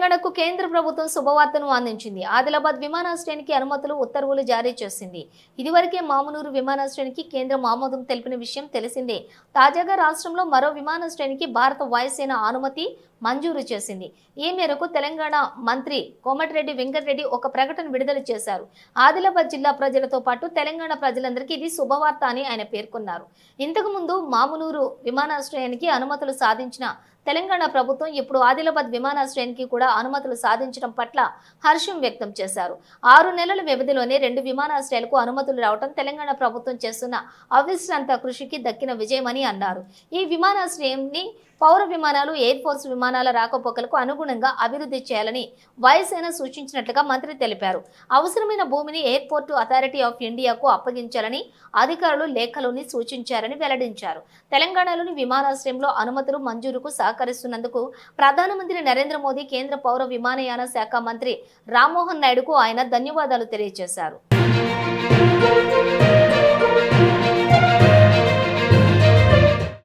తెలంగాణకు కేంద్ర ప్రభుత్వం శుభవార్తను అందించింది. ఆదిలాబాద్ విమానాశ్రయానికి అనుమతులు ఉత్తర్వులు జారీ చేసింది. ఇదివరకే మామునూరు విమానాశ్రయానికి కేంద్రం ఆమోదం తెలిపిన విషయం తెలిసిందే. తాజాగా రాష్ట్రంలో మరో విమానాశ్రయానికి భారత వాయుసేన అనుమతి మంజూరు చేసింది. ఈ మేరకు తెలంగాణ మంత్రి కోమటిరెడ్డి వెంకటరెడ్డి ఒక ప్రకటన విడుదల చేశారు. ఆదిలాబాద్ జిల్లా ప్రజలతో పాటు తెలంగాణ ప్రజలందరికీ ఇది శుభవార్త అని ఆయన పేర్కొన్నారు. ఇంతకు ముందు మామునూరు విమానాశ్రయానికి అనుమతులు సాధించిన తెలంగాణ ప్రభుత్వం ఇప్పుడు ఆదిలాబాద్ విమానాశ్రయానికి కూడా అనుమతులు సాధించడం పట్ల హర్షం వ్యక్తం చేశారు. 6 నెలల వ్యవధిలోనే 2 విమానాశ్రయాలకు అనుమతులు రావడం తెలంగాణ ప్రభుత్వం చేస్తున్న అవిశ్రాంత కృషికి దక్కిన విజయమని అన్నారు. ఈ విమానాశ్రయాన్ని పౌర విమానాలు, ఎయిర్ ఫోర్స్ విమానాల రాకపోకలకు అనుగుణంగా అభివృద్ధి చేయాలని వాయుసేన సూచించినట్లుగా మంత్రి తెలిపారు. అవసరమైన భూమిని ఎయిర్పోర్టు అథారిటీ ఆఫ్ ఇండియాకు అప్పగించాలని అధికారులు లేఖలోని సూచించారని వెల్లడించారు. తెలంగాణలోని విమానాశ్రయంలో అనుమతులు మంజూరుకు సహకరిస్తున్నందుకు ప్రధానమంత్రి నరేంద్ర మోదీ, కేంద్ర పౌర విమానయాన శాఖ మంత్రి రామ్మోహన్ నాయుడుకు ఆయన ధన్యవాదాలు తెలియజేశారు.